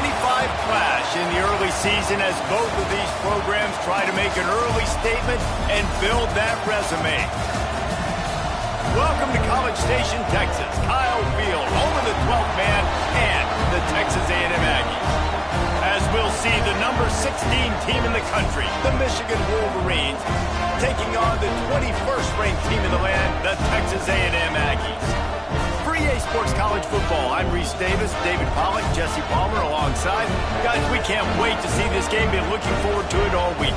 clash in the early season as both of these programs try to make an early statement and build that resume. Welcome to College Station, Texas. Kyle Field, home of the 12th man and the Texas A&M Aggies. As we'll see, the number 16 team in the country, the Michigan Wolverines, taking on the 21st ranked team in the land, the Texas A&M Aggies. For EA Sports College Football, I'm Reese Davis, David Pollack, Jesse Palmer alongside. Guys, we can't wait to see this game. Been looking forward to it all week.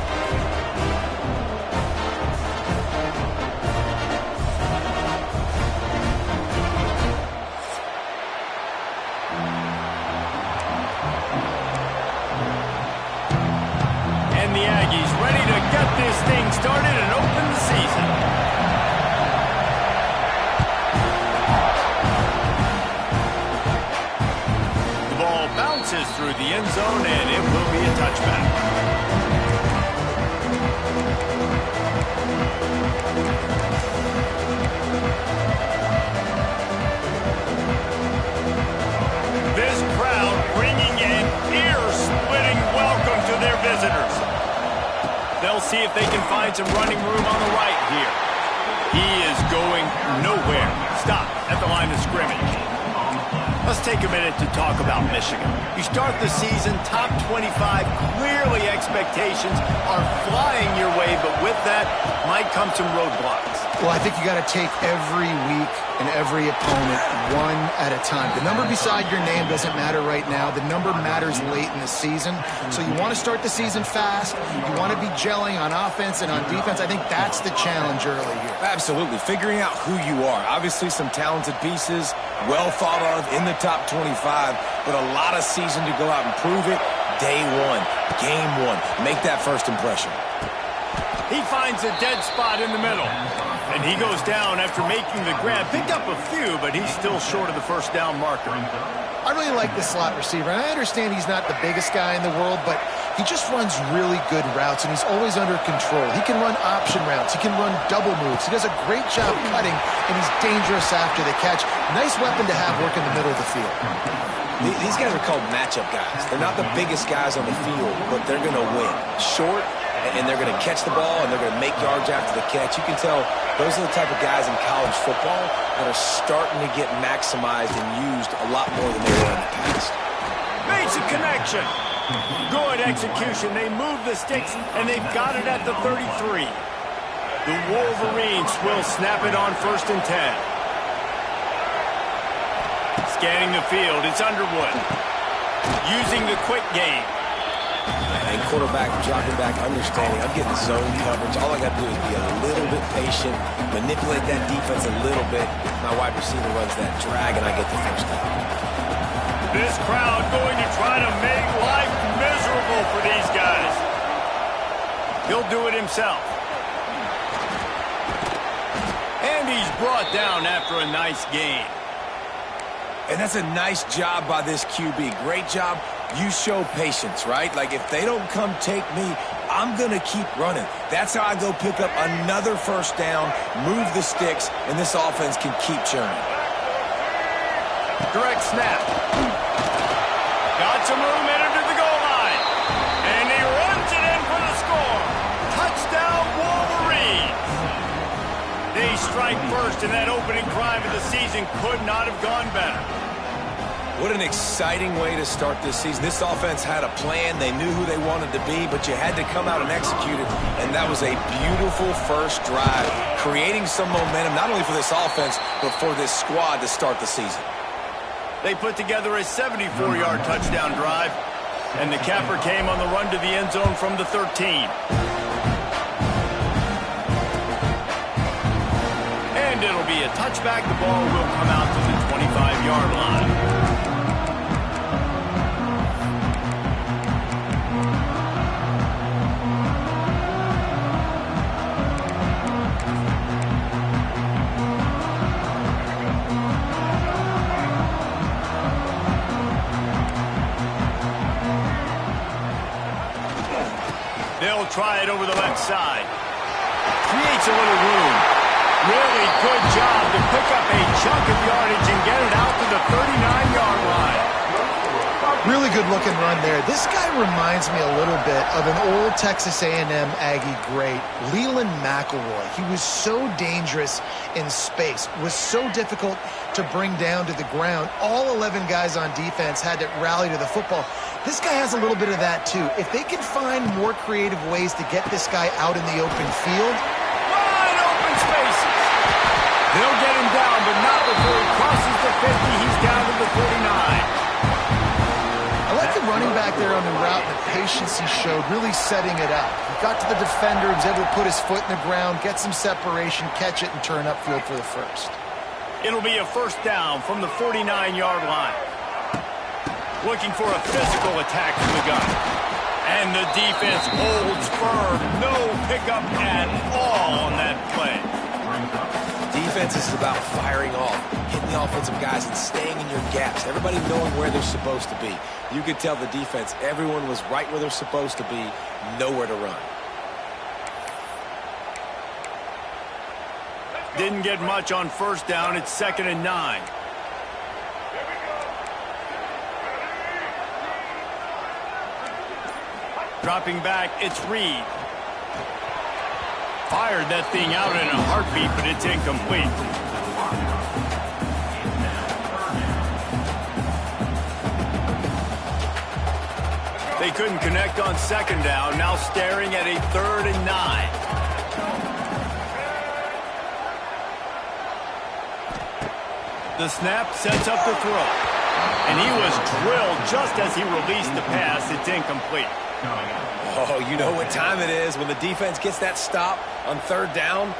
And the Aggies ready to get this thing started and open the season. Bounces through the end zone, and it will be a touchback. This crowd bringing an ear-splitting welcome to their visitors. They'll see if they can find some running room on the right here. He is going nowhere. Stop at the line of scrimmage. Let's take a minute to talk about Michigan. You start the season top 25. Clearly expectations are flying your way, but with that might come some roadblocks. Well, I think you got to take every week and every opponent one at a time. The number beside your name doesn't matter right now. The number matters late in the season. So you want to start the season fast. You want to be gelling on offense and on defense. I think that's the challenge early here. Absolutely. Figuring out who you are. Obviously some talented pieces, well thought of in the top 25, but a lot of season to go out and prove it. Day one, game one. Make that first impression. He finds a dead spot in the middle. And he goes down after making the grab. Picked up a few, but he's still short of the first down marker. I really like the slot receiver. And I understand he's not the biggest guy in the world, but he just runs really good routes, and he's always under control. He can run option routes. He can run double moves. He does a great job cutting, and he's dangerous after the catch. Nice weapon to have work in the middle of the field. These guys are called matchup guys. They're not the biggest guys on the field, but they're going to win. Short, and they're going to catch the ball, and they're going to make yards after the catch. You can tell those are the type of guys in college football that are starting to get maximized and used a lot more than they were in the past. Makes a connection. Good execution. They move the sticks, and they've got it at the 33. The Wolverines will snap it on 1st and 10. Scanning the field, it's Underwood. Using the quick game. And quarterback dropping back, understanding, I'm getting zone coverage. All I got to do is be a little bit patient, manipulate that defense a little bit. My wide receiver runs that drag, and I get the first down. This crowd going to try to make life miserable for these guys. He'll do it himself. And he's brought down after a nice gain. And that's a nice job by this QB. Great job. You show patience, right? Like, if they don't come take me, I'm going to keep running. That's how I go pick up another first down, move the sticks, and this offense can keep churning. Direct snap. Got some room, entered to the goal line. And he runs it in for the score. Touchdown, Wolverines. They strike first, and that opening drive of the season could not have gone better. What an exciting way to start this season. This offense had a plan. They knew who they wanted to be, but you had to come out and execute it, and that was a beautiful first drive, creating some momentum, not only for this offense, but for this squad to start the season. They put together a 74-yard touchdown drive, and the capper came on the run to the end zone from the 13. And it'll be a touchback. The ball will come out to the 25-yard line. They'll try it over the left side. Creates a little room. Really good job to pick up a chunk of yardage and get it out to the 39-yard line. Really good looking run there. This guy reminds me a little bit of an old Texas A&M Aggie great, Leland McElroy. He was so dangerous in space, was so difficult to bring down to the ground. All 11 guys on defense had to rally to the football. This guy has a little bit of that too. If they can find more creative ways to get this guy out in the open field. Wide open spaces. They'll get him down, but not before he crosses the 50. He's down to the 49. I like the running back there on the route and the patience he showed, really setting it up. He got to the defender, he was able to put his foot in the ground, get some separation, catch it, and turn upfield for the first. It'll be a first down from the 49-yard line. Looking for a physical attack from the gun. And the defense holds firm. No pickup at all on that play. Defense is about firing off, hitting the offensive guys and staying in your gaps. Everybody knowing where they're supposed to be. You could tell the defense, everyone was right where they're supposed to be, nowhere to run. Didn't get much on first down. It's 2nd and 9. Dropping back, it's Reed. Fired that thing out in a heartbeat, but it's incomplete. They couldn't connect on 2nd down. Now staring at a 3rd and 9. The snap sets up the throw. And he was drilled just as he released the pass. It's incomplete. Oh, you know what time it is when the defense gets that stop on 3rd down.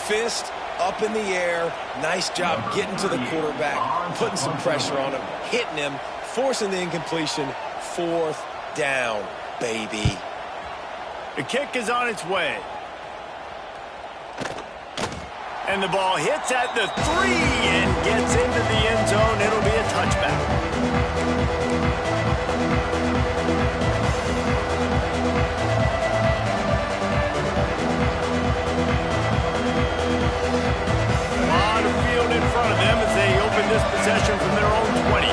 Fist up in the air. Nice job getting to the quarterback, putting some pressure on him, hitting him, forcing the incompletion. 4th down, baby. The kick is on its way. And the ball hits at the 3 and gets into the end zone. It'll be a touchback. In front of them as they open this possession from their own 20.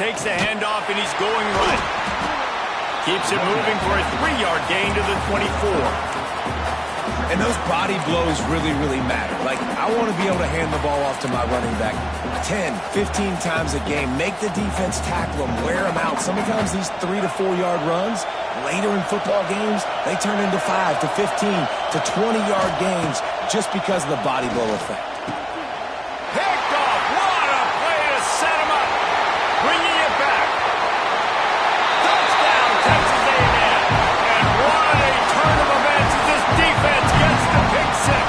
Takes the handoff and he's going right. Keeps it moving for a 3-yard gain to the 24. And those body blows really, really matter. Like, I want to be able to hand the ball off to my running back 10, 15 times a game. Make the defense tackle them, wear them out. Sometimes these 3 to 4 yard runs, later in football games, they turn into 5 to 15 to 20-yard gains just because of the body blow effect. Picked off. What a play to set him up. Bringing it back. Touchdown, Texas A&M. And what a turn of events as this defense gets the pick 6.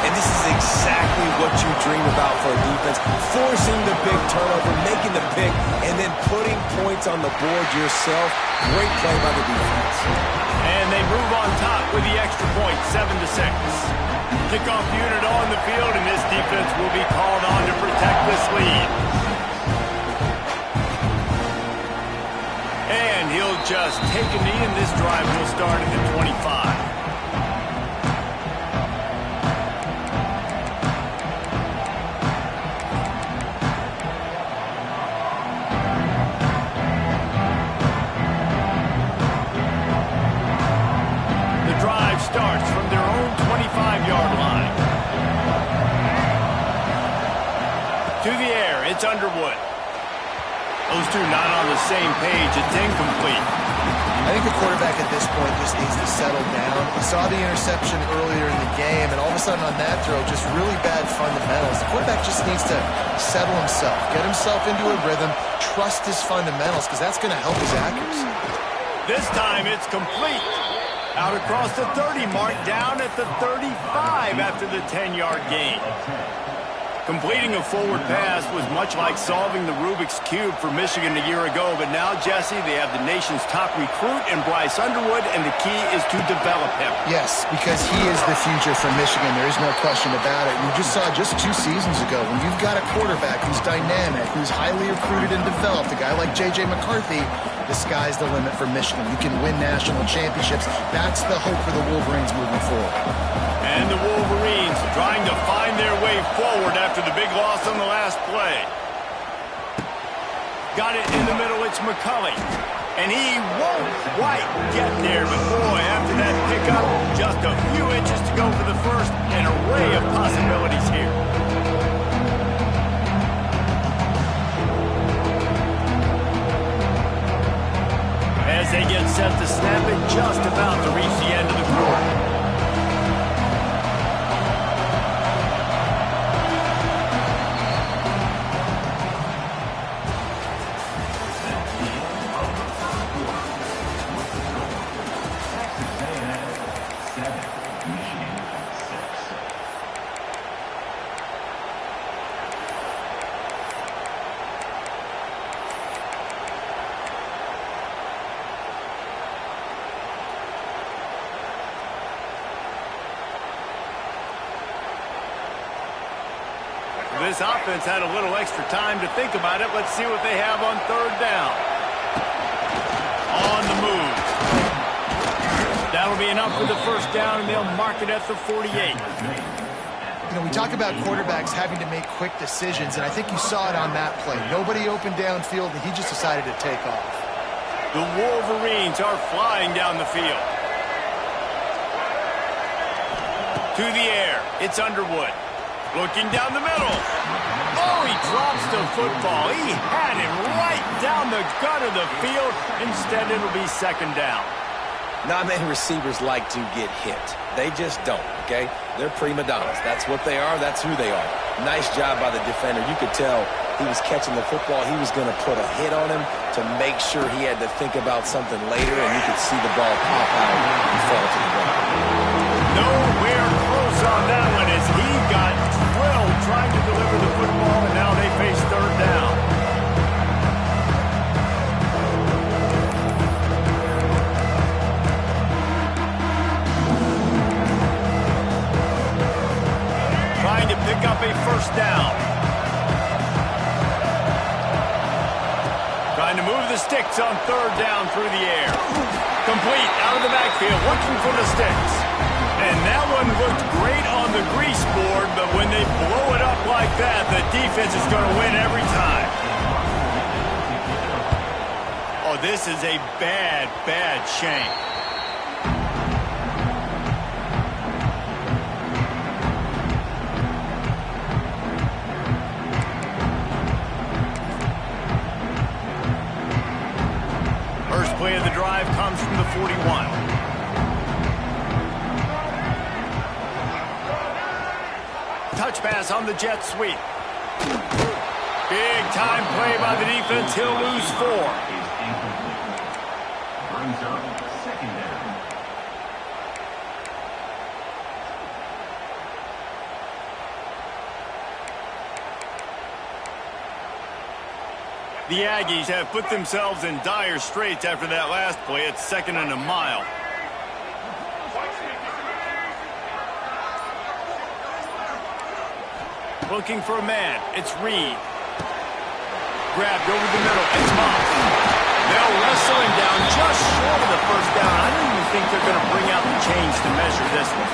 And this is exactly what you dream about for a defense. Forcing the big turnover, making the pick, and then putting points on the board yourself. Great play by the defense. And they move on top with the extra point, 7-6. Kickoff unit on the field, and this defense will be called on to protect this lead. And he'll just take a knee, and this drive will start at the 25. Starts from their own 25-yard line. To the air, it's Underwood. Those two not on the same page. It's incomplete. I think the quarterback at this point just needs to settle down. He saw the interception earlier in the game, and all of a sudden on that throw, just really bad fundamentals. The quarterback just needs to settle himself, get himself into a rhythm, trust his fundamentals, because that's going to help his accuracy. This time it's complete. Out across the 30 mark, down at the 35 after the 10-yard gain. Completing a forward pass was much like solving the Rubik's Cube for Michigan a year ago, but now, Jesse, they have the nation's top recruit in Bryce Underwood, and the key is to develop him. Yes, because he is the future for Michigan. There is no question about it. You just saw just 2 seasons ago, when you've got a quarterback who's dynamic, who's highly recruited and developed, a guy like J.J. McCarthy, the sky's the limit for Michigan. You can win national championships. That's the hope for the Wolverines moving forward. And the Wolverines trying to find their way forward after after the big loss on the last play. Got it in the middle, it's McCulley. And he won't quite get there, but boy, after that pickup, just a few inches to go for the first. An array of possibilities here. As they get set to snap it, just about to reach the end of the quarter. This offense had a little extra time to think about it. Let's see what they have on third down. On the move. That'll be enough for the first down, and they'll mark it at the 48. You know, we talk about quarterbacks having to make quick decisions, and I think you saw it on that play. Nobody opened downfield, and he just decided to take off. The Wolverines are flying down the field. To the air. It's Underwood. Looking down the middle. Oh, he drops the football. He had him right down the gut of the field. Instead, it'll be second down. Not many receivers like to get hit. They just don't, okay? They're prima donnas. That's what they are. That's who they are. Nice job by the defender. You could tell he was catching the football. He was going to put a hit on him to make sure he had to think about something later, and you could see the ball pop out and fall to the ground. Nowhere close on that one as he got drilled trying to deliver the football, and now they face third down. Trying to pick up a first down. Trying to move the sticks on third down through the air. Complete out of the backfield, looking for the sticks. And that one looked great on the grease board, but when they blow it up like that, the defense is going to win every time. Oh, this is a bad, bad shame. First play of the drive comes from the 41. Touch pass on the jet sweep. Big time play by the defense. He'll lose 4. Brings up second down. The Aggies have put themselves in dire straits after that last play. It's second and a mile. Looking for a man. It's Reed. Grabbed over the middle. It's Moss. They'll wrestle him down just short of the first down. I don't even think they're going to bring out the chains to measure this one.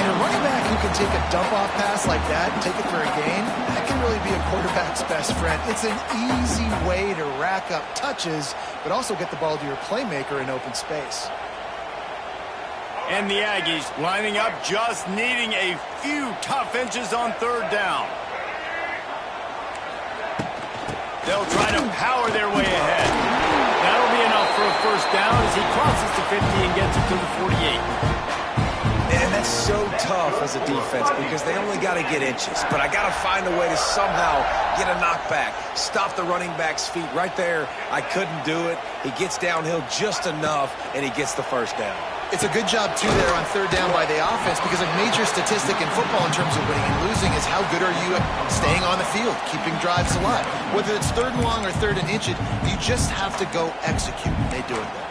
And a running back who can take a dump-off pass like that and take it for a gain, that can really be a quarterback's best friend. It's an easy way to rack up touches, but also get the ball to your playmaker in open space. And the Aggies lining up, just needing a few tough inches on third down. They'll try to power their way ahead. That'll be enough for a first down as he crosses the 50 and gets it to the 48. Man, that's so tough as a defense because they only got to get inches. But I got to find a way to somehow get a knockback, stop the running back's feet right there. I couldn't do it. He gets downhill just enough, and he gets the first down. It's a good job, too, there on third down by the offense because a major statistic in football in terms of winning and losing is how good are you at staying on the field, keeping drives alive. Whether it's third and long or third and inches, you just have to go execute. They do it there.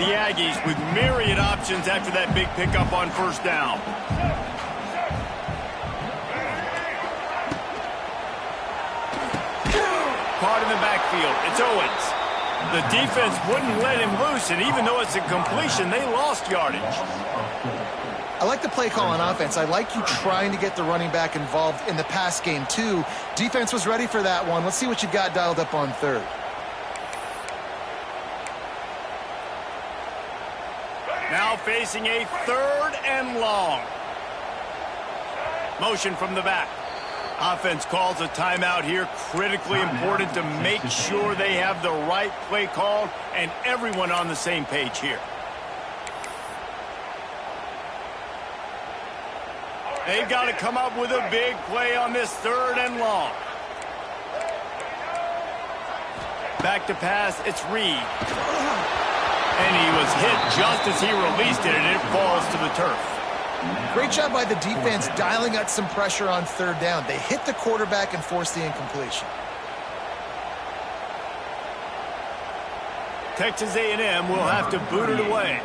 The Aggies with myriad options after that big pickup on first down. Caught in the backfield. It's Owens. The defense wouldn't let him loose, and even though it's a completion, they lost yardage. I like the play call on offense. I like you trying to get the running back involved in the pass game, too. Defense was ready for that one. Let's see what you've got dialed up on third. Now facing a 3rd and long. Motion from the back. Offense calls a timeout here. Critically important to make sure they have the right play called and everyone on the same page here. They've got to come up with a big play on this 3rd and long. Back to pass, it's Reed. And he was hit just as he released it, and it falls to the turf. Great job by the defense dialing out some pressure on 3rd down. They hit the quarterback and forced the incompletion. Texas A&M will have to boot it away.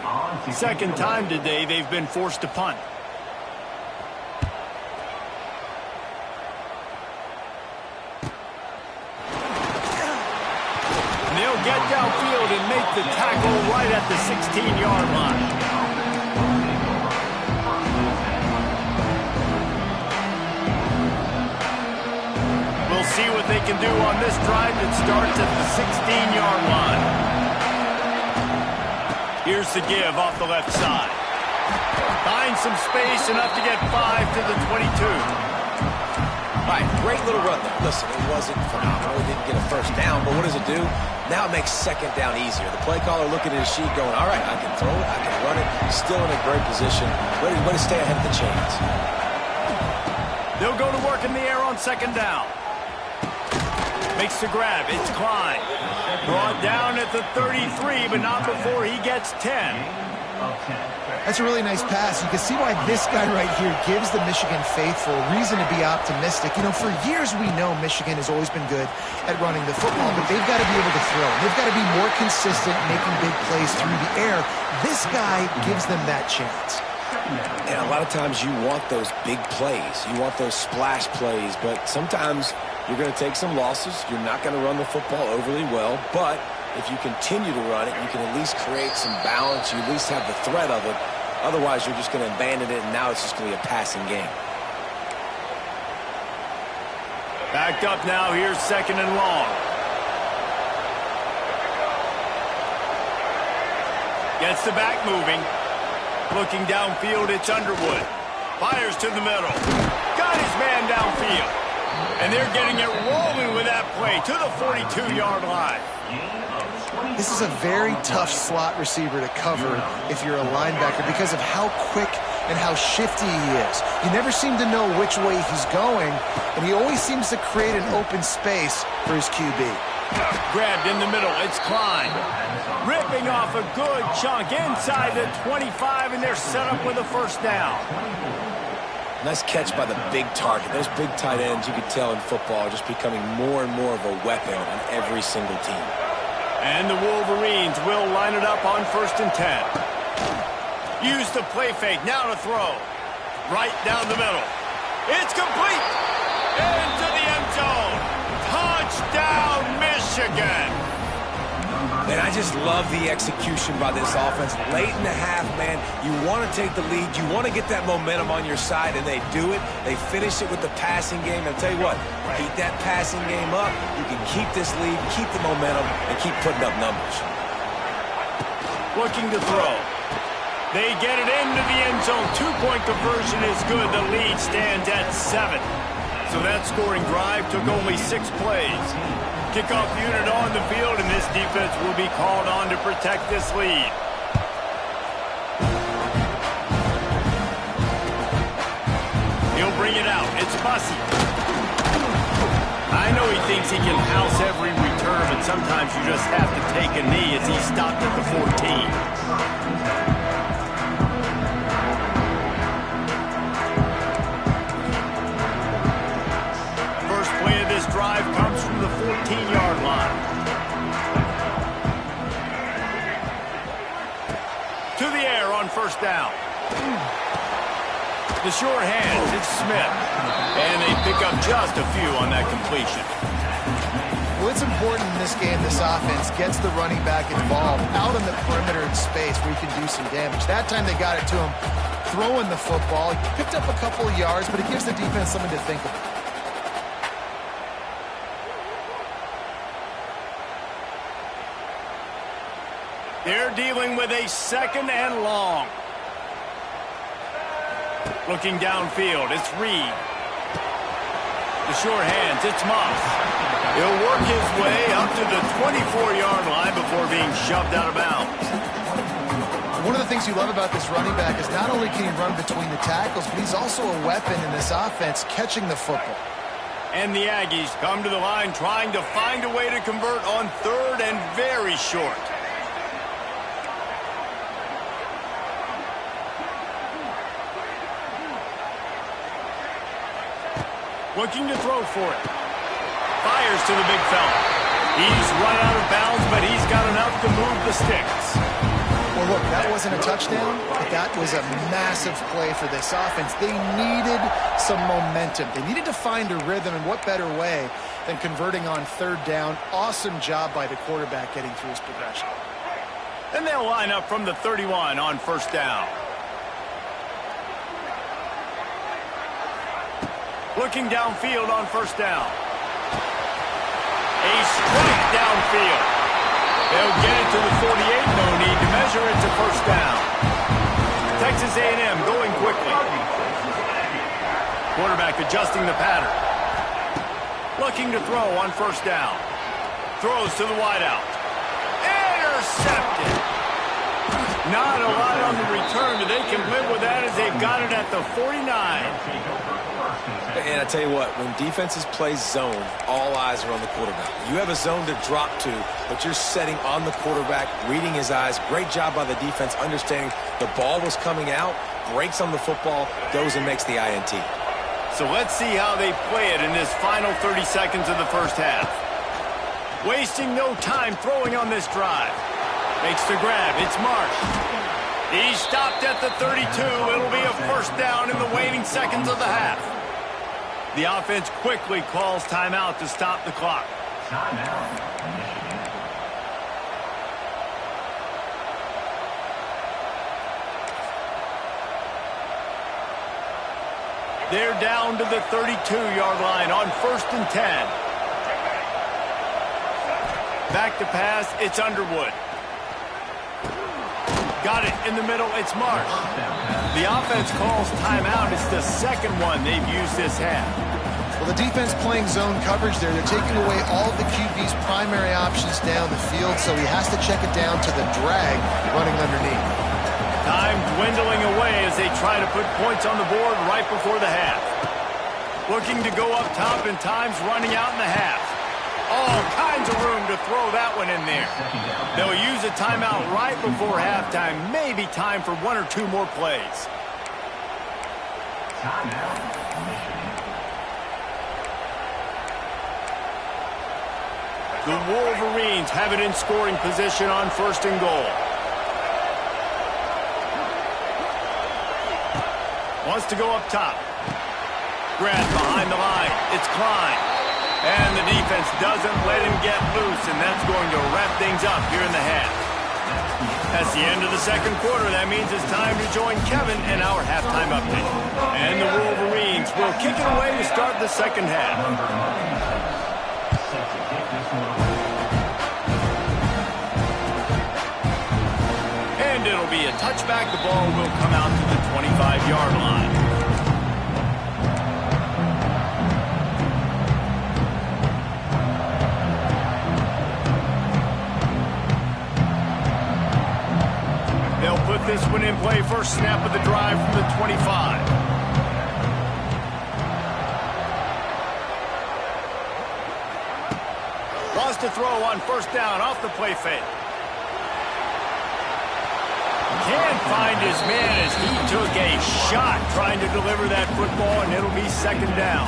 Second time today they've been forced to punt. And they'll get downfield and make the tackle right at the 16-yard line. We'll see what they can do on this drive that starts at the 16-yard line. Here's the give off the left side. Finds some space, enough to get 5 to the 22. All right, great little run there. Listen, it wasn't phenomenal. It didn't get a first down, but what does it do? Now it makes second down easier. The play caller looking at his sheet going, all right, I can throw it, I can run it. Still in a great position. Ready to stay ahead of the chains. They'll go to work in the air on second down. Makes the grab. It's Klein. Brought down at the 33, but not before he gets 10. That's a really nice pass. You can see why this guy right here gives the Michigan faithful reason to be optimistic. You know, for years we know Michigan has always been good at running the football, but they've got to be able to throw. They've got to be more consistent making big plays through the air. This guy gives them that chance. And a lot of times you want those big plays. You want those splash plays, but sometimes you're going to take some losses. You're not going to run the football overly well, but if you continue to run it, you can at least create some balance. You at least have the threat of it. Otherwise, you're just going to abandon it, and now it's just going to be a passing game. Backed up now. Here's second and long. Gets the back moving. Looking downfield, it's Underwood. Fires to the middle. Got his man downfield. And they're getting it rolling with that play to the 42-yard line. This is a very tough slot receiver to cover if you're a linebacker because of how quick and how shifty he is. You never seem to know which way he's going, and he always seems to create an open space for his QB. Grabbed in the middle, it's Klein. Ripping off a good chunk inside the 25, and they're set up with a first down. Nice catch by the big target. Those big tight ends, you can tell in football, are just becoming more and more of a weapon on every single team. And the Wolverines will line it up on 1st and 10. Use the play fake, now to throw. Right down the middle. It's complete. Into the end zone. Touchdown, Michigan. Man, I just love the execution by this offense. Late in the half, man, you want to take the lead. You want to get that momentum on your side, and they do it. They finish it with the passing game. And I'll tell you what, keep that passing game up. You can keep this lead, keep the momentum, and keep putting up numbers. Looking to throw. They get it into the end zone. 2-point conversion is good. The lead stands at 7. So that scoring drive took only 6 plays. Kickoff unit on the field, and this defense will be called on to protect this lead. He'll bring it out. It's Bussey. I know he thinks he can house every return, but sometimes you just have to take a knee as he stopped at the 14. Drive comes from the 14-yard line. To the air on first down. The short hands, it's Smith. And they pick up just a few on that completion. Well, it's important in this game this offense gets the running back involved out on the perimeter in space where he can do some damage. That time they got it to him throwing the football. He picked up a couple of yards, but it gives the defense something to think about. They're dealing with a 2nd and long. Looking downfield, it's Reed. The short hands, it's Moss. He'll work his way up to the 24-yard line before being shoved out of bounds. One of the things you love about this running back is not only can he run between the tackles, but he's also a weapon in this offense catching the football. And the Aggies come to the line trying to find a way to convert on 3rd and very short. Looking to throw for it. Fires to the big fella. He's run out of bounds, but he's got enough to move the sticks. Well, look, that wasn't a touchdown, but that was a massive play for this offense. They needed some momentum. They needed to find a rhythm, and what better way than converting on 3rd down. Awesome job by the quarterback getting through his progression. And they'll line up from the 31 on 1st down. Looking downfield on 1st down. A strike downfield. They'll get it to the 48. No need to measure it to 1st down. Texas A&M going quickly. Quarterback adjusting the pattern. Looking to throw on 1st down. Throws to the wideout. Intercepted. Not a lot on the return, but they can live with that as they've got it at the 49. And I tell you what, when defenses play zone, all eyes are on the quarterback. You have a zone to drop to, but you're setting on the quarterback, reading his eyes. Great job by the defense, understanding the ball was coming out, breaks on the football, goes and makes the INT. So let's see how they play it in this final 30 seconds of the 1st half. Wasting no time throwing on this drive. Makes the grab. It's Marsh. He stopped at the 32. It'll be a 1st down in the waning seconds of the half. The offense quickly calls timeout to stop the clock. Timeout, Michigan. They're down to the 32-yard line on 1st and 10. Back to pass, it's Underwood. Got it in the middle, it's Marsh. The offense calls timeout. It's the 2nd one they've used this half. Well, the defense playing zone coverage there. They're taking away all the QB's primary options down the field, so he has to check it down to the drag running underneath. Time dwindling away as they try to put points on the board right before the half. Looking to go up top, and time's running out in the half. All kinds of room to throw that one in there. They'll use a timeout right before halftime. Maybe time for 1 or 2 more plays. Timeout, Michigan. The Wolverines have it in scoring position on 1st and goal. Wants to go up top. Grant behind the line. It's Klein. And the defense doesn't let him get loose, and that's going to wrap things up here in the half. That's the end of the 2nd quarter. That means it's time to join Kevin in our halftime update. And the Wolverines will kick it away to start the 2nd half. And it'll be a touchback. The ball will come out to the 25-yard line. They'll put this one in play. First snap of the drive from the 25. Wants to throw on 1st down off the play fake. Can't find his man as he took a shot trying to deliver that football, and it'll be 2nd down.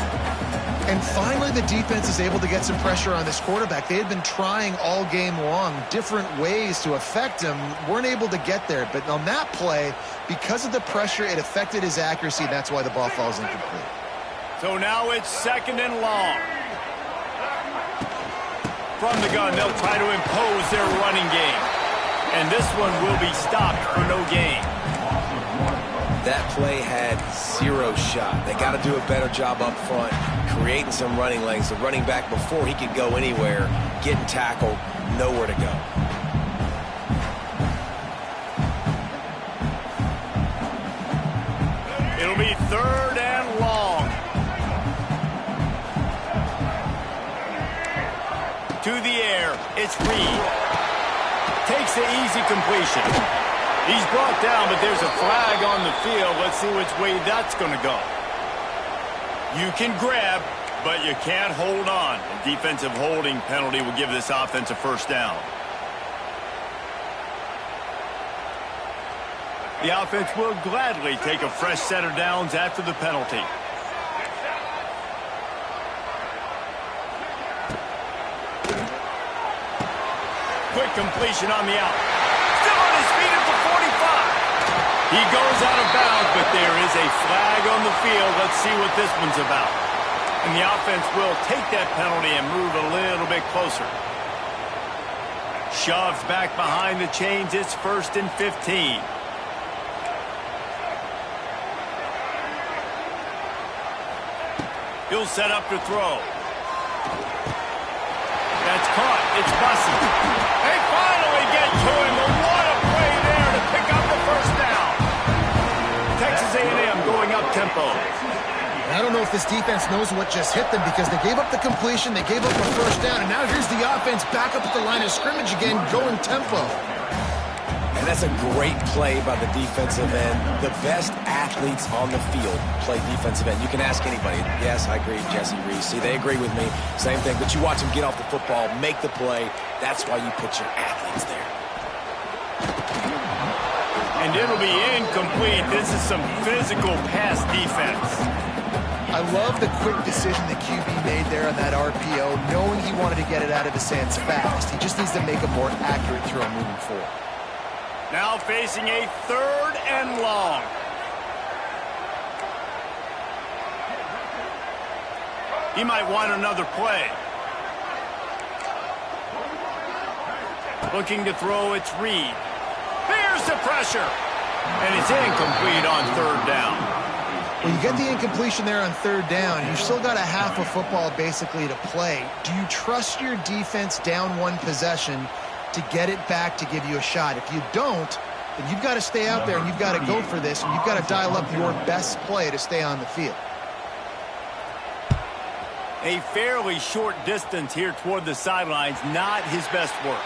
And finally, the defense is able to get some pressure on this quarterback. They had been trying all game long different ways to affect him, weren't able to get there. But on that play, because of the pressure, it affected his accuracy, and that's why the ball falls incomplete. So now it's 2nd and long. From the gun, they'll try to impose their running game. And this one will be stopped for no gain. That play had zero shot. They got to do a better job up front, creating some running lanes. The running back, before he could go anywhere, getting tackled, nowhere to go. It'll be 3rd and long. To the air, it's Reed. Takes the easy completion. He's brought down, but there's a flag on the field. Let's see which way that's going to go. You can grab, but you can't hold on. A defensive holding penalty will give this offense a first down. The offense will gladly take a fresh set of downs after the penalty. Quick completion on the out. Still on his feet at the 45. He goes out of bounds, but there is a flag on the field. Let's see what this one's about. And the offense will take that penalty and move a little bit closer. Shoves back behind the chains. It's 1st and 15. He'll set up to throw. That's caught. It's Bussey. They finally get to him. And what a play there to pick up the first down. Texas A&M going up tempo. I don't know if this defense knows what just hit them, because they gave up the completion, they gave up a first down, and now here's the offense back up at the line of scrimmage again, going tempo. And that's a great play by the defensive end. The best athletes on the field play defensive end. You can ask anybody. Yes, I agree, Jesse Reese. See, they agree with me. Same thing. But you watch them get off the football, make the play. That's why you put your athletes there. And it'll be incomplete. This is some physical pass defense. I love the quick decision the QB made there on that RPO, knowing he wanted to get it out of his hands fast. He just needs to make a more accurate throw moving forward. Now facing a 3rd and long. He might want another play. Looking to throw, it's Reed. There's the pressure. And it's incomplete on 3rd down. When you get the incompletion there on 3rd down, you've still got a half of football basically to play. Do you trust your defense down one possession to get it back to give you a shot? If you don't, then you've got to stay out there and you've got to go for this, and you've got to dial up your best play to stay on the field. A fairly short distance here toward the sidelines, not his best work.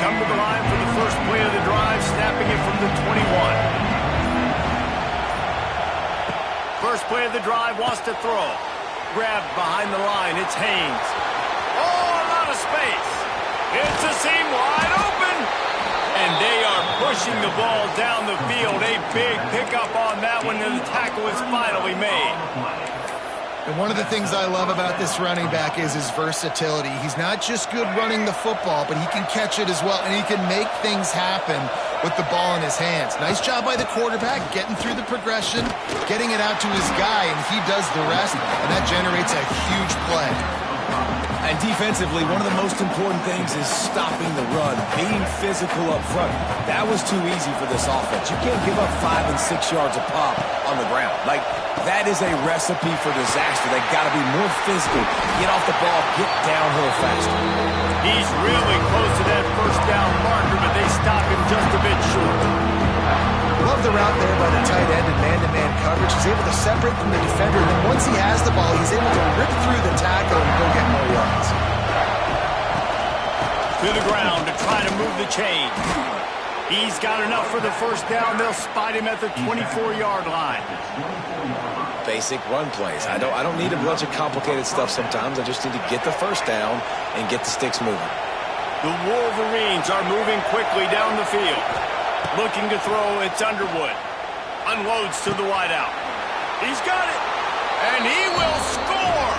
Come to the line for the first play of the drive, snapping it from the 21. First play of the drive, wants to throw. Grabbed behind the line, it's Haynes. Oh, a lot of space. It's a seam wide open. And they are pushing the ball down the field. A big pickup on that one, and the tackle is finally made. And one of the things I love about this running back is his versatility. He's not just good running the football, but he can catch it as well, and he can make things happen with the ball in his hands. Nice job by the quarterback, getting through the progression, getting it out to his guy, and he does the rest, and that generates a huge play. And defensively, one of the most important things is stopping the run, being physical up front. That was too easy for this offense. You can't give up 5 and 6 yards a pop on the ground. Like, that is a recipe for disaster. They got to be more physical, get off the ball, get downhill faster. He's really close to that first down marker, but they stop him just a bit short. Love the route there by the tight end in man-to-man coverage. He's able to separate from the defender, and then once he has the ball, he's able to rip through the tackle and go get more yards. To the ground to try to move the chain. He's got enough for the first down. They'll spot him at the 24-yard line. Basic run plays. I don't need a bunch of complicated stuff sometimes. I just need to get the first down and get the sticks moving. The Wolverines are moving quickly down the field. Looking to throw, it's Underwood. Unloads to the wideout. He's got it. And he will score.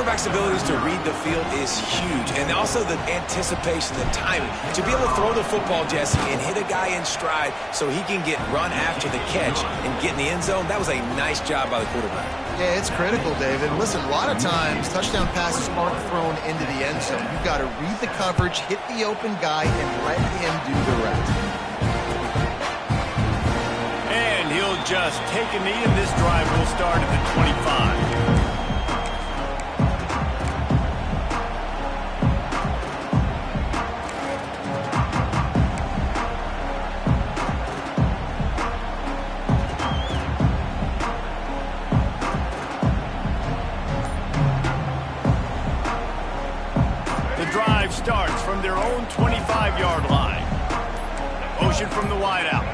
quarterback's abilities to read the field is huge, and also the anticipation, the timing. To be able to throw the football, Jesse, and hit a guy in stride so he can get run after the catch and get in the end zone, that was a nice job by the quarterback. Yeah, it's critical, David. Listen, a lot of times touchdown passes aren't thrown into the end zone. You've got to read the coverage, hit the open guy, and let him do the rest. And he'll just take a knee, and this drive will start at the 25. Starts from their own 25-yard line. Motion from the wideout.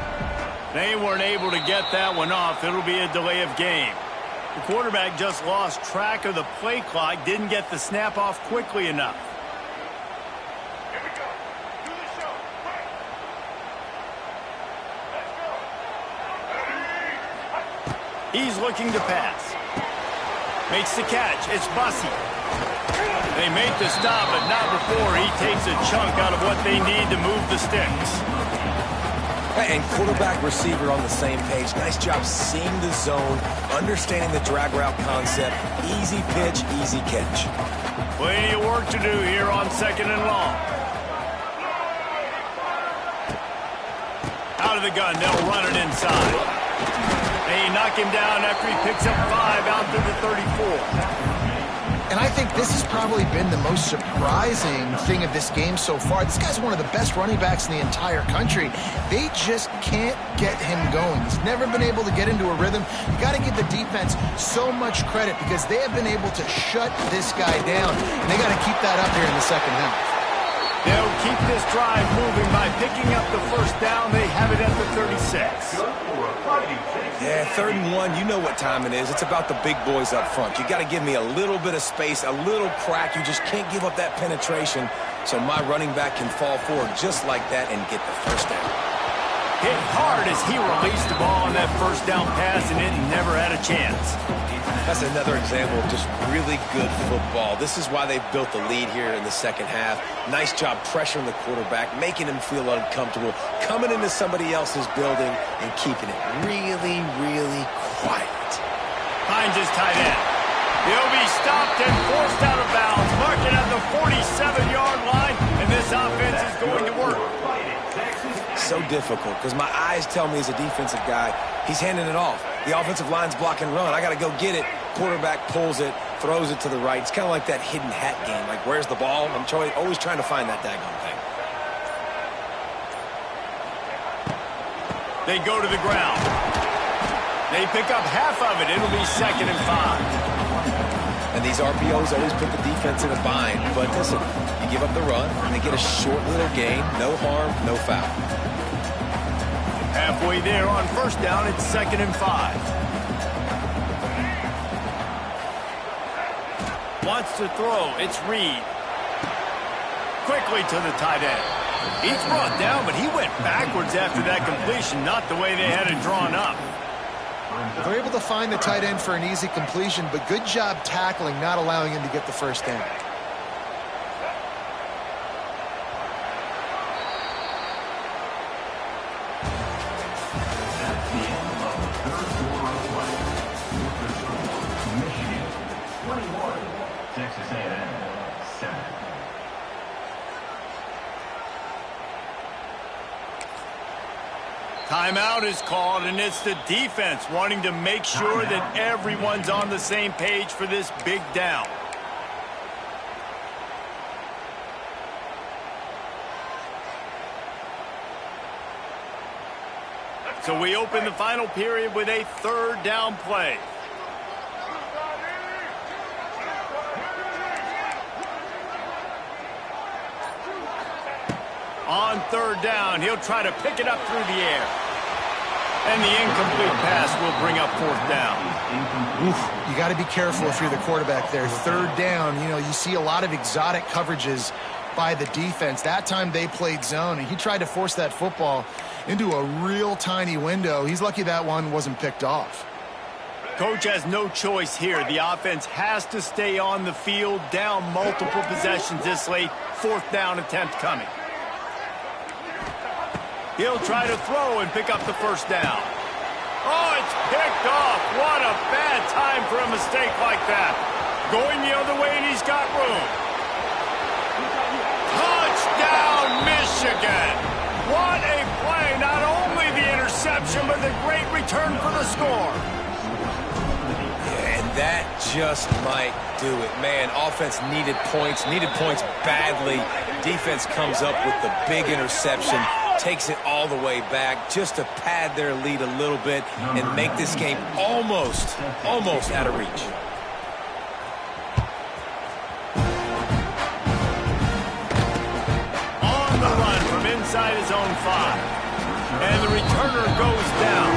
They weren't able to get that one off. It'll be a delay of game. The quarterback just lost track of the play clock, didn't get the snap off quickly enough. Here we go. Do the show. Let's go. He's looking to pass. Makes the catch. It's Bussey. They make the stop, but not before he takes a chunk out of what they need to move the sticks. And quarterback receiver on the same page. Nice job seeing the zone, understanding the drag route concept. Easy pitch, easy catch. Plenty of work to do here on 2nd and long. Out of the gun, they'll run it inside. They knock him down after he picks up 5 out to the 34. And I think this has probably been the most surprising thing of this game so far. This guy's one of the best running backs in the entire country. They just can't get him going. He's never been able to get into a rhythm. You got to give the defense so much credit because they have been able to shut this guy down. And they got to keep that up here in the second half. They'll keep this drive moving by picking up the first down. They have it at the 36. Yeah, 3rd and 1, you know what time it is. It's about the big boys up front. You got to give me a little bit of space, a little crack. You just can't give up that penetration so my running back can fall forward just like that and get the first down. Hit hard as he released the ball on that first down pass, and it never had a chance. That's another example of just really good football. This is why they've built the lead here in the second half. Nice job pressuring the quarterback, making him feel uncomfortable, coming into somebody else's building and keeping it really, really quiet. Finds his tight end. He'll be stopped and forced out of bounds, marking at the 47-yard line, and this offense is going to work. So difficult because my eyes tell me as a defensive guy, he's handing it off. The offensive line's block and run. I got to go get it. Quarterback pulls it, throws it to the right. It's kind of like that hidden hat game. Like, where's the ball? I'm always trying to find that daggone thing. They go to the ground. They pick up half of it. It'll be 2nd and 5. And these RPOs always put the defense in a bind. But listen, you give up the run, and they get a short little gain. No harm, no foul. Halfway there on first down, it's 2nd and 5. Wants to throw, it's Reed. Quickly to the tight end. He's brought down, but he went backwards after that completion, not the way they had it drawn up. They're able to find the tight end for an easy completion, but good job tackling, not allowing him to get the first down. Timeout is called, and it's the defense wanting to make sure that everyone's on the same page for this big down. So we open the final period with a 3rd down play. On 3rd down, he'll try to pick it up through the air. And the incomplete pass will bring up 4th down. Oof, you got to be careful if you're the quarterback there. 3rd down, you see a lot of exotic coverages by the defense. That time they played zone, and he tried to force that football into a real tiny window. He's lucky that one wasn't picked off. Coach has no choice here. The offense has to stay on the field, down multiple possessions this late. 4th down attempt coming. He'll try to throw and pick up the 1st down. Oh, it's picked off. What a bad time for a mistake like that. Going the other way, and he's got room. Touchdown, Michigan. What a play. Not only the interception, but the great return for the score. And that just might do it. Man, offense needed points badly. Defense comes up with the big interception, takes it all the way back just to pad their lead a little bit and make this game almost out of reach. On the run from inside his own 5. And the returner goes down.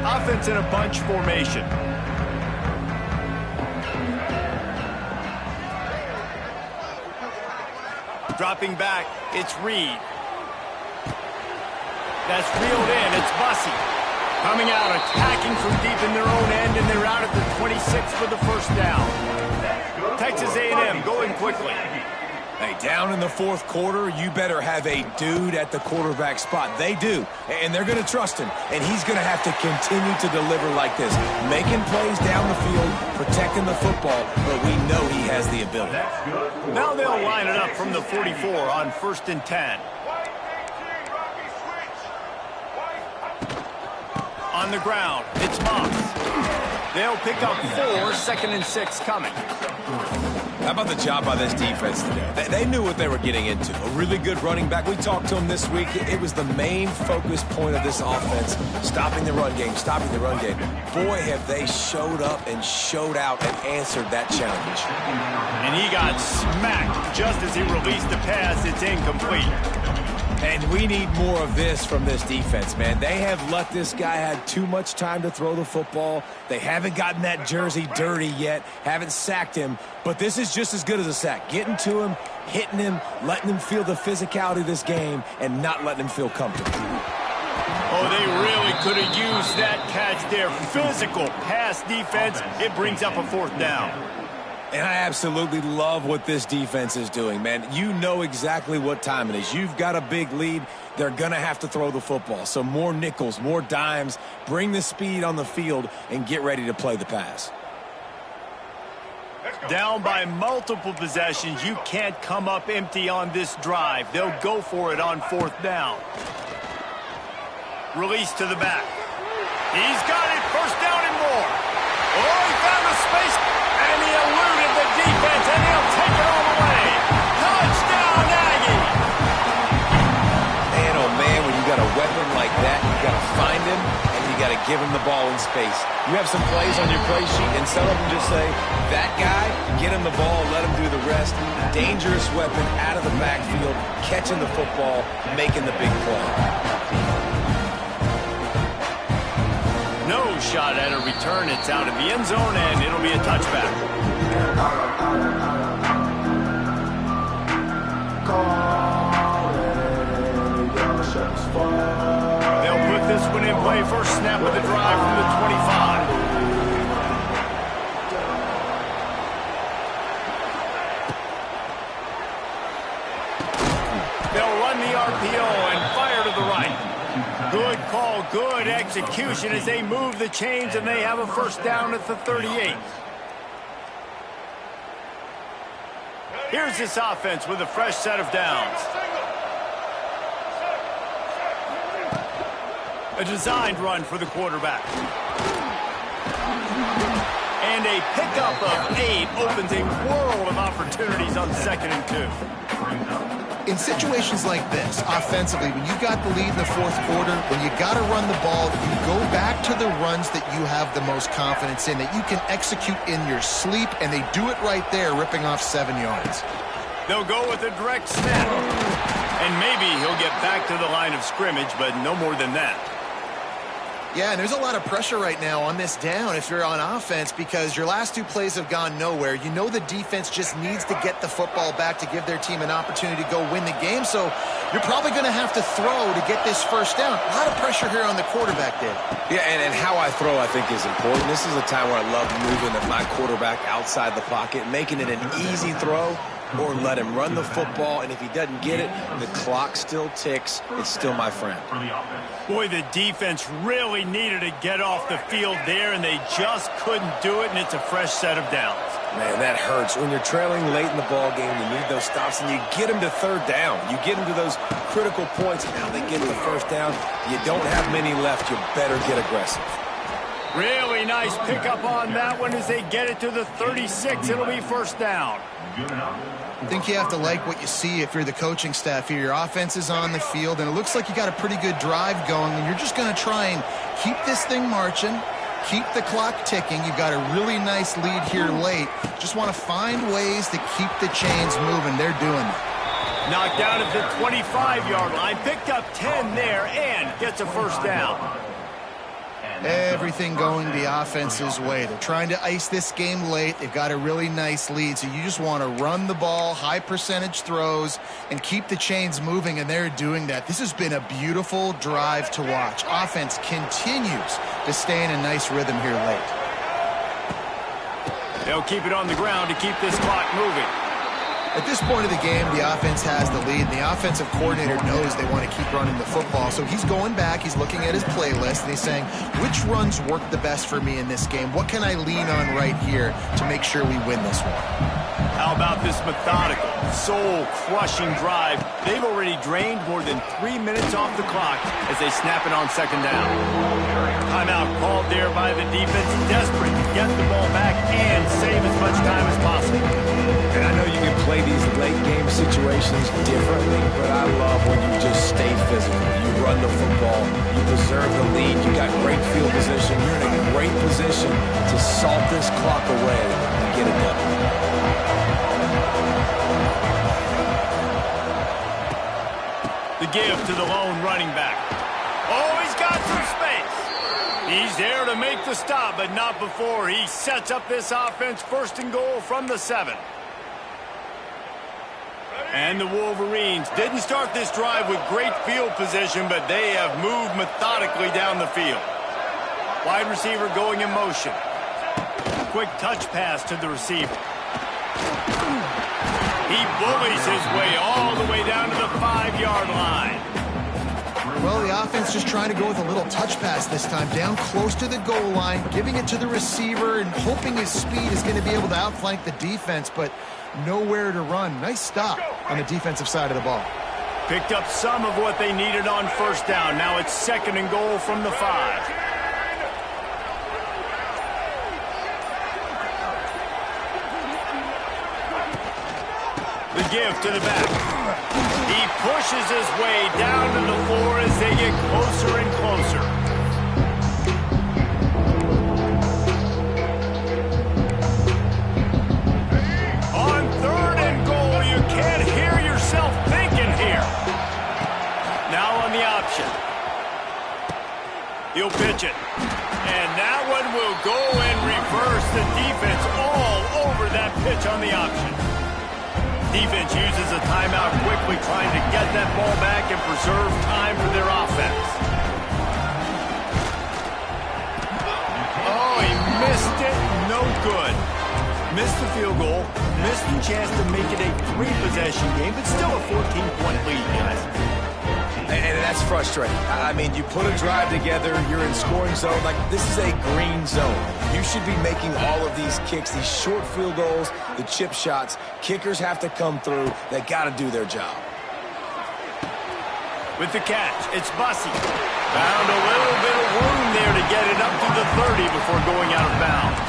Offense in a bunch formation. Dropping back, it's Reed. That's reeled in, it's Bussey. Coming out, attacking from deep in their own end, and they're out at the 26 for the 1st down. Texas A&M going quickly. Hey, down in the 4th quarter, you better have a dude at the quarterback spot. They do, and they're going to trust him, and he's going to have to continue to deliver like this, making plays down the field, protecting the football, but we know he has the ability. Now they'll line it up from the 44 on 1st and 10. On the ground, it's Moss. They'll pick up 4, 2nd and 6 coming. How about the job by this defense today? They knew what they were getting into. A really good running back. We talked to him this week. It was the main focus point of this offense, stopping the run game. Boy, have they showed up and showed out and answered that challenge. And he got smacked just as he released the pass. It's incomplete. And we need more of this from this defense, man. They have let this guy have too much time to throw the football. They haven't gotten that jersey dirty yet, haven't sacked him. But this is just as good as a sack. Getting to him, hitting him, letting him feel the physicality of this game, and not letting him feel comfortable. Oh, they really could have used that catch there. Physical pass defense. It brings up a 4th down. And I absolutely love what this defense is doing, man. You know exactly what time it is. You've got a big lead. They're going to have to throw the football. So more nickels, more dimes. Bring the speed on the field and get ready to play the pass. Down by multiple possessions. You can't come up empty on this drive. They'll go for it on 4th down. Release to the back. He's got it. 1st down and more. Oh, he found the space. And he eluded the defense, and he'll take it all the way. Touchdown, Aggie! Man, oh man, when you got a weapon like that, you got to find him, and you got to give him the ball in space. You have some plays on your play sheet, and some of them just say, that guy, get him the ball, let him do the rest. Dangerous weapon out of the backfield, catching the football, making the big play. No shot at a return. It's out of the end zone, and it'll be a touchback. They'll put this one in play. First snap of the drive from the 25. They'll run the RPO and fire to the right. Good call, good execution as they move the chains, and they have a 1st down at the 38. Here's this offense with a fresh set of downs. A designed run for the quarterback. And a pickup of 8 opens a world of opportunities on 2nd and 2. In situations like this, offensively, when you got the lead in the 4th quarter, when you got to run the ball, you go back to the runs that you have the most confidence in, that you can execute in your sleep, and they do it right there, ripping off 7 yards. They'll go with a direct snap. And maybe he'll get back to the line of scrimmage, but no more than that. Yeah, and there's a lot of pressure right now on this down if you're on offense because your last two plays have gone nowhere. You know the defense just needs to get the football back to give their team an opportunity to go win the game, so you're probably going to have to throw to get this first down. A lot of pressure here on the quarterback, Dave. Yeah, and how I throw, I think, is important. This is a time where I love moving my quarterback outside the pocket, making it an easy throw, or let him run the football, and if he doesn't get it, the clock still ticks. It's still my friend. Boy, the defense really needed to get off the field there, and they just couldn't do it, and it's a fresh set of downs. Man, that hurts. When you're trailing late in the ball game, you need those stops, and you get them to third down. You get them to those critical points, and now they get the first down. You don't have many left. You better get aggressive. Really nice pickup on that one as they get it to the 36. It'll be first down. I think you have to like what you see if you're the coaching staff here. Your offense is on the field, and it looks like you got a pretty good drive going, and you're just going to try and keep this thing marching, keep the clock ticking. You've got a really nice lead here late. Just want to find ways to keep the chains moving. They're doing it. Knocked down at the 25-yard line. Picked up 10 there and gets a first down. Everything going the offense's way. They're trying to ice this game late. They've got a really nice lead, so you just want to run the ball, high percentage throws, and keep the chains moving, and they're doing that. This has been a beautiful drive to watch. Offense continues to stay in a nice rhythm here late. They'll keep it on the ground to keep this clock moving. At this point of the game, the offense has the lead, and the offensive coordinator knows they want to keep running the football. So he's going back, he's looking at his playlist, and he's saying, which runs work the best for me in this game? What can I lean on right here to make sure we win this one? How about this methodical, soul-crushing drive? They've already drained more than 3 minutes off the clock as they snap it on second down. Timeout called there by the defense, desperate to get the ball back and save as much time as possible. And I know you can play these late-game situations differently, but I love when you just stay physical. You run the football, you preserve the lead, you got great field position, you're in a great position to salt this clock away and get it done. The give to the lone running back. Oh, he's got some space. He's there to make the stop, but not before he sets up this offense first and goal from the 7. And the Wolverines didn't start this drive with great field position, but they have moved methodically down the field. Wide receiver going in motion. Quick touch pass to the receiver. He bullies his way all the way down to the 5-yard line. Well, the offense just trying to go with a little touch pass this time, down close to the goal line, giving it to the receiver and hoping his speed is going to be able to outflank the defense, but nowhere to run. Nice stop on the defensive side of the ball. Picked up some of what they needed on first down. Now it's second and goal from the 5. The give to the back. He pushes his way down to the floor as they get closer and closer. On third and goal, you can't hear yourself thinking here. Now on the option. He'll pitch it. And that one will go and reverse the defense all over that pitch on the option. Defense uses a timeout quickly, trying to get that ball back and preserve time for their offense. Oh, he missed it. No good. Missed the field goal. Missed the chance to make it a 3-possession game, but still a 14-point lead, guys. And that's frustrating. I mean, you put a drive together, you're in scoring zone. Like, this is a green zone. You should be making all of these kicks, these short field goals, the chip shots. Kickers have to come through. They got to do their job. With the catch, it's Bussey. Found a little bit of room there to get it up to the 30 before going out of bounds.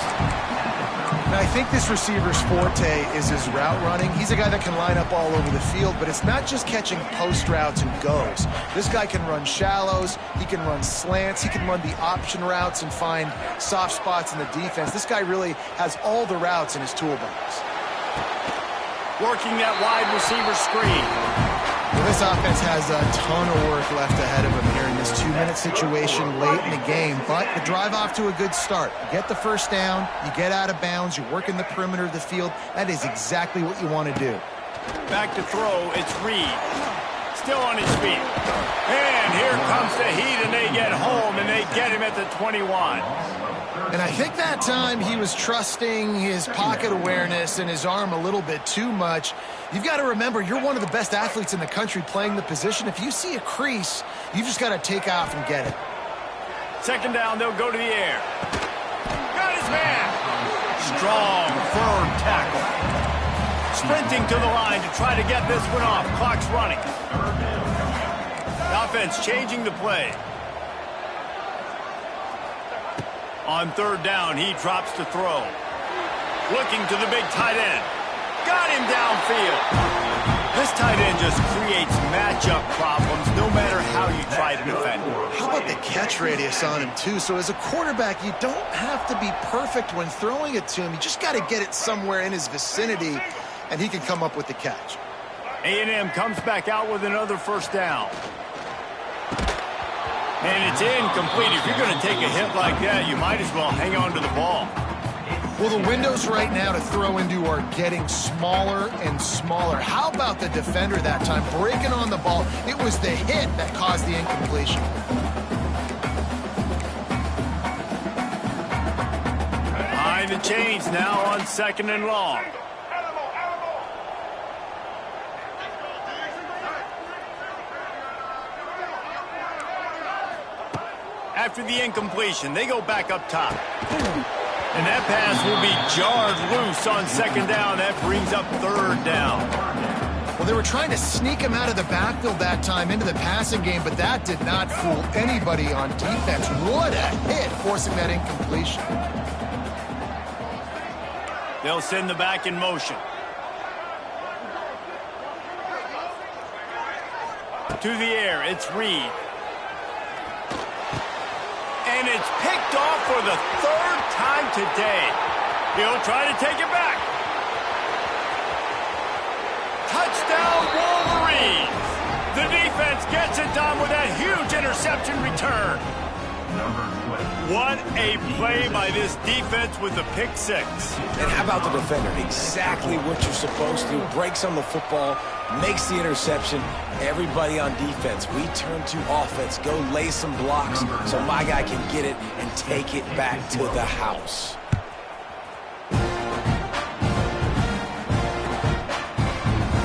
Now, I think this receiver's forte is his route running. He's a guy that can line up all over the field, but it's not just catching post routes and goes. This guy can run shallows, he can run slants, he can run the option routes and find soft spots in the defense. This guy really has all the routes in his toolbox. Working that wide receiver screen. Well, this offense has a ton of work left ahead of them here in this 2-minute situation late in the game. But the drive off to a good start. You get the first down, you get out of bounds, you work in the perimeter of the field. That is exactly what you want to do. Back to throw, it's Reed. Still on his feet. And here comes the heat, and they get home, and they get him at the 21. And I think that time he was trusting his pocket awareness and his arm a little bit too much. You've got to remember, you're one of the best athletes in the country playing the position. If you see a crease, you just got to take off and get it. Second down, they'll go to the air. Got his man. Strong, firm tackle. Sprinting to the line to try to get this one off. Clock's running. The offense changing the play. On third down, he drops to throw. Looking to the big tight end. Got him downfield. This tight end just creates matchup problems no matter how you try to defend him. How about the catch radius on him, too? So as a quarterback, you don't have to be perfect when throwing it to him. You just got to get it somewhere in his vicinity, and he can come up with the catch. A&M comes back out with another first down. And it's incomplete. If you're going to take a hit like that, you might as well hang on to the ball. Well, the windows right now to throw into are getting smaller and smaller. How about the defender that time breaking on the ball? It was the hit that caused the incompletion. Behind the chains now on second and long. After the incompletion, they go back up top. And that pass will be jarred loose on second down. That brings up third down. Well, they were trying to sneak him out of the backfield that time into the passing game, but that did not fool anybody on defense. What a hit, forcing that incompletion. They'll send the back in motion. To the air, it's Reed. And it's picked off for the third time today. He'll try to take it back. Touchdown, Wolverines. The defense gets it done with that huge interception return. What a play by this defense with the pick six. And how about the defender? Exactly what you're supposed to. Breaks on the football, makes the interception. Everybody on defense, we turn to offense. Go lay some blocks so my guy can get it and take it back to the house.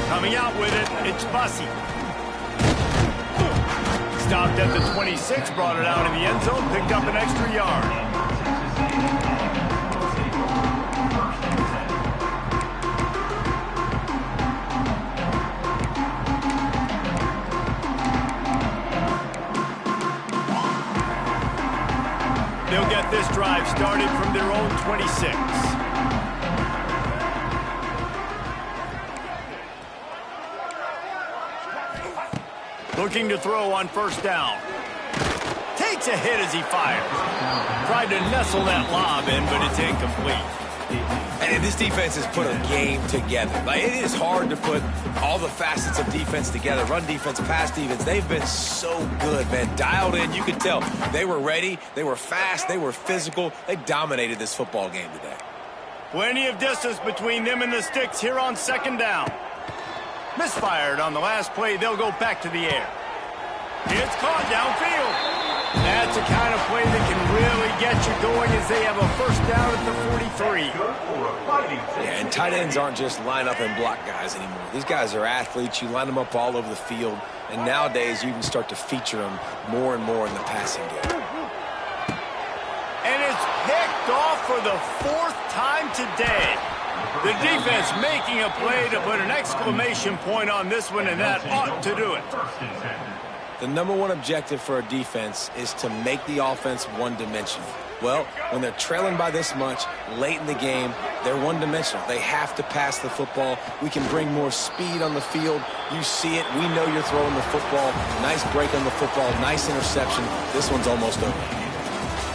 Coming out with it, it's Bussey. Stopped at the 26, brought it out in the end zone, picked up an extra yard. They'll get this drive started from their own 26. Looking to throw on first down. Takes a hit as he fires. Tried to nestle that lob in, but it's incomplete. And this defense has put a game together. Like, it is hard to put all the facets of defense together. Run defense, pass defense. They've been so good, man. Dialed in. You could tell they were ready. They were fast. They were physical. They dominated this football game today. Plenty of distance between them and the sticks here on second down. Misfired on the last play. They'll go back to the air. It's caught downfield. That's the kind of play that can really get you going as they have a first down at the 43. Yeah, and tight ends aren't just line up and block guys anymore. These guys are athletes. You line them up all over the field. And nowadays, you can start to feature them more and more in the passing game. And it's picked off for the fourth time today. The defense making a play to put an exclamation point on this one, and that ought to do it. The number one objective for a defense is to make the offense one-dimensional. Well, when they're trailing by this much late in the game, they're one-dimensional. They have to pass the football. We can bring more speed on the field. You see it. We know you're throwing the football. Nice break on the football. Nice interception. This one's almost over.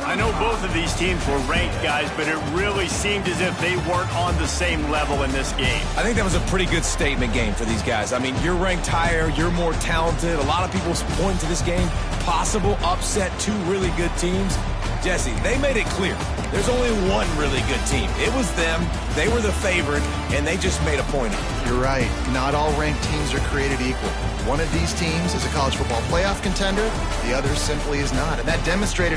I know both of these teams were ranked, guys, but it really seemed as if they weren't on the same level in this game. I think that was a pretty good statement game for these guys. I mean, you're ranked higher, you're more talented. A lot of people point to this game, possible upset, two really good teams. Jesse, they made it clear. There's only one really good team. It was them. They were the favorite, and they just made a point of it. You're right. Not all ranked teams are created equal. One of these teams is a college football playoff contender. The other simply is not. And that demonstrated